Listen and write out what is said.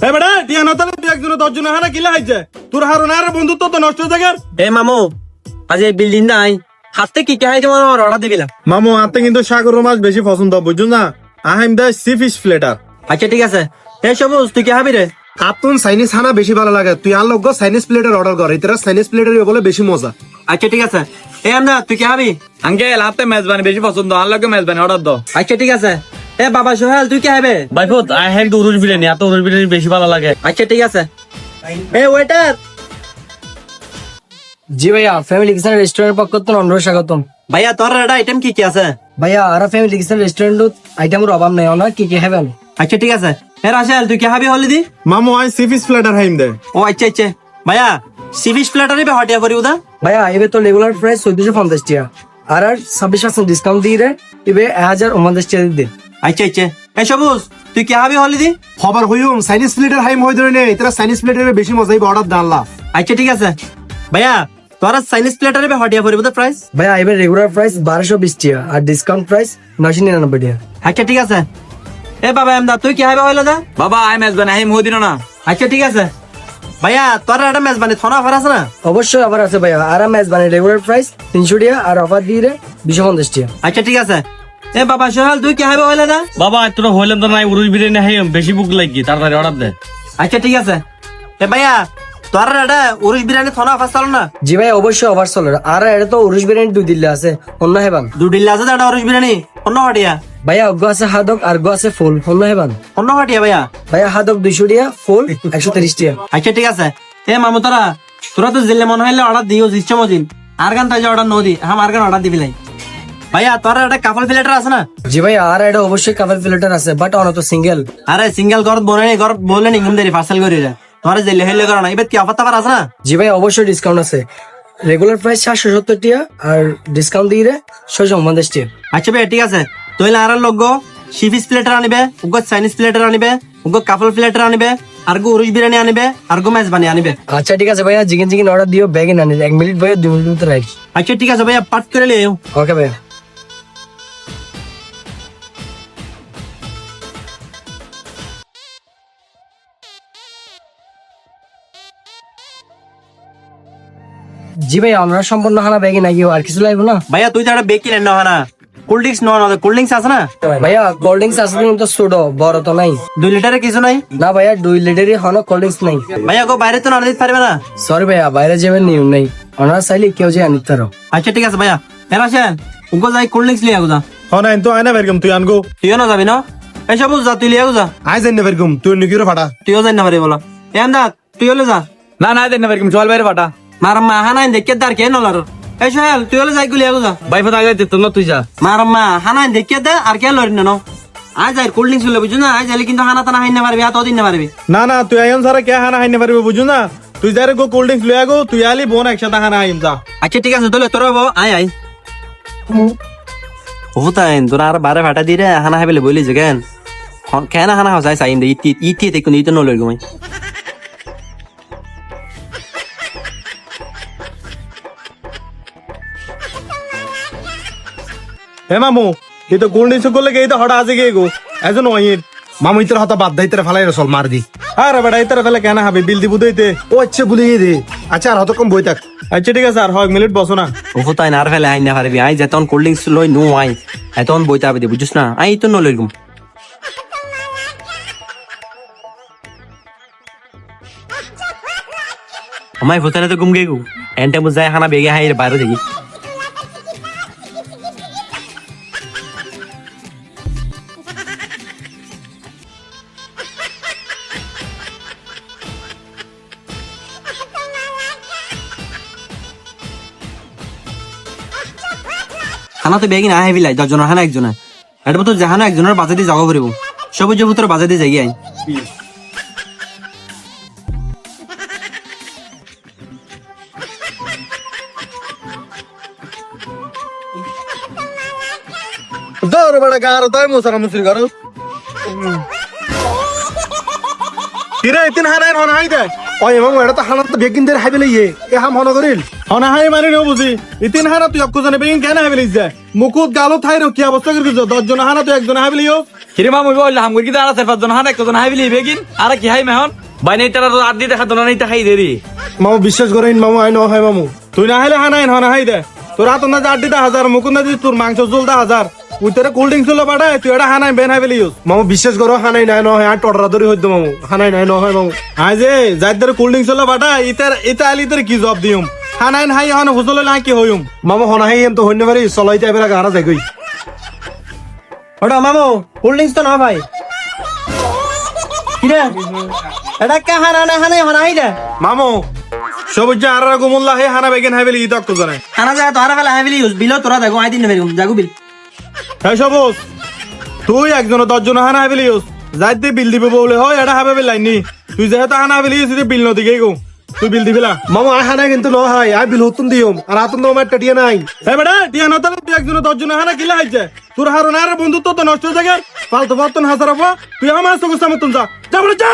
এ বেটা টিয়া না তাহলে তুই একজন 10 জন হারা কিলা হইছে তোর হারো না আর বন্ধুত্ব তো নষ্ট হয়ে যাবে। এ মামু আজ এই বিল্ডিং নাই হাতে কি খাই তোমার অর্ডার দিবিলাম। মামু আতে কিন্তু সাগর মাছ বেশি পছন্দ বুঝছো না I'm the sea fish platter. আচ্ছা ঠিক আছে এ সবুজ তুই কি খাবি রে? আতুন চাইনিজ খানা বেশি ভালো লাগে তুই আর লোক চাইনিজ প্লেটের অর্ডার কর এটা চাইনিজ প্লেটের বলে বেশি মজা। আচ্ছা ঠিক আছে এ আমরা তুই কি খাবি? আঙ্কেল হাতে মেজবানি বেশি পছন্দ আর লগে মেজবানি অর্ডার দাও। আচ্ছা ঠিক আছে এ বাবা সোহেল তুই কি খাবে? ভাইফোত আই হ্যাভ উরুজ বিরিয়ানি এত উরুজ বিরিয়ানি বেশি ভালো লাগে। আচ্ছা ঠিক আছে এ ওয়েটার। জি ভাইয়া ফ্যামিলি কিচেন রেস্টুরেন্ট পক্ষ থেকে অনুরোধ স্বাগতম। ভাইয়া তোর এটা আইটেম কি কি আছে? ভাইয়া আর ফ্যামিলি কিচেন রেস্টুরেন্ট আইটেমের অভাব নাই না কি কি খাবেন? আচ্ছা ঠিক আছে এ রাশেল তুই কি খাবি হলিদি? মামু আই সি ফিশ প্লেটার হাইম দে। ও আচ্ছা আচ্ছা ভাইয়া সি ফিশ প্লেটারই বে হটিয়া করি উদা। ভাইয়া এবার তো রেগুলার প্রাইস 1450 টাকা আর 26% ডিসকাউন্ট দিয়ে রে এবে 1049 টাকা দিন। আচ্ছা আচ্ছা এ সবুজ তুই কি খাবি হলিদি? খবর হইম চাইনিজ প্লেটের হাইম হই ধরে নে এটা চাইনিজ প্লেটের বেশি মজা হইব অর্ডার দাও আল্লাহ। আচ্ছা ঠিক আছে ভাইয়া তোরা চাইনিজ প্লেটারই বে হটিয়া করি উদা প্রাইস। ভাইয়া এবার রেগুলার প্রাইস 1220 টাকা আর ডিসকাউন্ট প্রাইস 999 টাকা। আচ্ছা ঠিক আছে এ বাবা এমদা তুই কি খাবি হইলো দা? বাবা আই মেজবানি আই মোদিন না। আচ্ছা ঠিক আছে ভাইয়া তোর একটা মেজবানি থনা অফার আছে না? অবশ্যই অফার আছে ভাইয়া আর মেজবানি রেগুলার প্রাইস 300 টাকা আর অফার দিয়ে রে 250 টাকা। আচ্ছা ঠিক আছে এ বাবা সোহেল তুই কি খাবি হইলো দা? বাবা তোরা হইলেন তো নাই উরুজ বিরিয়ানি হাই বেশি বুক লাগি তাড়াতাড়ি অর্ডার দে। আচ্ছা ঠিক আছে এ ভাইয়া তোর একটা উরুশ বিরিয়ানি থনা অফার চলো না? জি ভাই অবশ্যই অফার চলে আর এটা তো উরুশ বিরিয়ানি 2 দিল্লি আছে অন্য হেবান। দুডিল্লা আছে একটা উরুশ বিরিয়ানি অন্য হটিয়া। ভাইয়া অগ্গ আছে হাদক আর গো আছে ফুল অন্য হেবান। অন্য হটিয়া ভাইয়া। ভাইয়া হাদক 200 টাকা ফুল 130 টাকা। আচ্ছা ঠিক আছে এ মামু তোরা তো জিল্লে মনে হইলে অর্ডার দিও ইচ্ছা মতিন আর গান তাই অর্ডার নদি হাম আর গান অর্ডার দিবি লাই। ভাইয়া তোর একটা কাপল প্লেটার আছে না? জি ভাই আর এটা অবশ্যই কাভার ফিল্টার আছে বাট অনত সিঙ্গেল। আরে সিঙ্গেল ঘর বনে ঘর বলে নিগম দেরি পার্সেল করে যা তোরা জিল্লে হইলে করো না এবার কি অফার তাফার আছে না? জি ভাই অবশ্যই ডিসকাউন্ট আছে রেগুলার প্রাইস 770 টাকা আর ডিসকাউন্ট দিয়ে 650 টাকা। আচ্ছা ভাই ঠিক আছে তইলে আর লোক সিফিস প্লেটার আনিবে উগো চাইনিজ প্লেটার আনিবে উগো কাপল প্লেটার আনিবে আর গো উরুশ বিরিয়ানি আনিবে আর গো মেজবানি আনিবে। আচ্ছা ঠিক আছে ভাইয়া চিকেন অর্ডার দিও ব্যাগে না 1 মিনিট ভাইয়া 2 মিনিট মতো রাইট। আচ্ছা ঠিক আছে ভাইয়া পাট করে লিও। ওকে ভাইয়া। জি ভাই আমরা সম্পূর্ণ হানা ব্যাগে নাকি আর কিছু লাগবে না? ভাইয়া তুই তো একটা বেক কিনে না কোল্ড ড্রিঙ্কস না কোল্ড ড্রিঙ্কস আছে না? ভাইয়া কোল্ড ড্রিঙ্কস আছে কিন্তু ছোট বড় তো নাই। 2 লিটারের কিছু নাই? না ভাইয়া 2 লিটারই হনো কোল্ড ড্রিঙ্কস নাই। ভাইয়া গো বাইরে তো না দিতে পারবে না? সরি ভাইয়া বাইরে যাবেন নিউ নাই ওনারা চাইলে কেউ যে আনিতে পারো। আচ্ছা ঠিক আছে ভাইয়া এর আসেন উগো যাই কোল্ড ড্রিঙ্কস লিয়ে গুজা। হন আইন তো আইনা বেরকম তুই আনগো। তুইও না যাবি না? এই সব যা তুই লিয়ে গুজা। আই জানি না বেরকম তুই নিকিরে ফাটা। তুইও যাই না পারি বলো এম দা তুইও লে যা। না না দেন না বেরকম চল বাইরে ফাটা। মারম্মা হানাই দেখে দার কে নলার এই সোহেল তুইও লে যাই গুলিয়া গুজা। ভাইফোত আগে যেত না তুই যা। মারম্মা হানাই দেখে দে আর কে লরি না আজ যাই কোল্ড ড্রিঙ্কস লই বুঝু না আজ যাইলে কিন্তু হানা টানা হাইনা পারবি এত দিন না পারবি। না না তুই আইন সারা কে হানা হাইনে পারবে বুঝু না তুই যারে গো কোল্ড ড্রিঙ্কস লয়ে আগো তুই আলি বোন একসাথে হানা হাইম যা। আচ্ছা ঠিক আছে তোলে তোর আয় আয় ও তাই তোরা আর বারে ফাটা দিয়ে হানা হাইবেলে বলি যে কেন কেন হানা হাসাই সাইন দে ইতি ইতি দেখুন ইতি নলই গমাই। হে মামু এই তো কোল্ড ড্রিঙ্কস করলে এই তো হঠাৎ আছে গে গো এজন ওয়াইন মামু ইতর হাতা বাদ দাইতে ফালাই রসল মার দি। আরে বেটা ইতারে ফেলে কেন হবে বিল দিবু দইতে। ও আচ্ছা বলি রে আচ্ছা আর হত কম বই থাক। আচ্ছা ঠিক আছে আর হয় মিনিট বসো না। ও তাই না আর ফেলে আইন না পারবি আই যেতন কোল্ড ড্রিঙ্কস লই নো আই এতন বইতে হবে বুঝছিস না আই তো নলই গম। আমায় হোটেলে তো ঘুম গেগু এন্টে মুঝে খানা বেগে হাই বাইরে দেখি। খানা তো বেগি না হাইবি লাই 10 জনের খানা একজনের এটা তো জাহানো একজনের বাজে দিয়ে যাবো পারিব সবুজ জবুতর বাজে দিয়ে যাই আই। দর বড় গার তাই মুসরা মুসরি গার কিরে ইতিন হানাই হন হাই দে ওই মামু এটা তো হানা তো বেগিন দের হাইবে লইয়ে এ হাম হন করিল হন হাই মানে নো বুঝি ইতিন হানা তুই আকু জানে বেগিন কেন হাইবে লিজ মুকুট গালো থাই রে কি অবস্থা করে দিছো 10 জন হানা তো একজন হাবিলিও কিরে মামু বললে হাম কি দাঁড়া 4-5 জন হানা একজন হাই বিলি বেগিন আর কি হাই মেহন বাইনে তারা তো আদি দেখা দোনা নাই খাই দেরি মামু বিশ্বাস করেন মামু আই ন হয় মামু তুই না হাইলে হানা ইন হানা হাই দে তোর হাত না 8,000 মুকুট না দি তোর মাংস ঝোল 10,000 উইতরে কোল্ড ড্রিঙ্কস হলো বাড়া তুই এটা হানাই বেন হাবিলিও মামু বিশ্বাস করো হানাই নাই ন হয় আর টটরা ধরি হইতো মামু হানাই নাই ন হয় মামু আই যে যাইদের কোল্ড ড্রিঙ্কস হলো বাড়া এটা আলি তোর কি জব দিউম হানাইন হাই হানা হুজলে না কি হইম মামু হনা হাই এম তো হইনে পারি চলাইতে এবার গারা যাই কই ওটা মামু কোল্ড ড্রিঙ্কস তো না ভাই কিরে এটা কা হানা না হানা হানা আই দে মামু সবুজ আর গুমুল্লাহ হে হানা বেগেন হাবিলি ইতক তো জানে হানা যায় তো হারা ফেলা হেভিলি ইউজ বিল তোরা দেখো আই দিন বেরুম জাগু বিল হ্যাঁ সবুজ তুই একজন 10 জন হানা হাবিলিউস যাইতে বিল দিবে বলে হয় এটা হবে লাইনি তুই যেহেতু হানা হাবিলিউস বিল নদি গেই গো তুই বিল দিবিলা মামু আই হানাই কিন্তু ন হয় আই বিল হতুন দিওম আর আতুন তো আমার টাটিয়া নাই এ বেটা টিয়া নতালে তুই একজন 10 জন হানা কিলা হইছে তোর হারো না বন্ধুত্ব তো নষ্ট হয়ে যাবে ফালতু ফালতু হাজার তুই আমার সঙ্গে সমতন যা যা বলে যা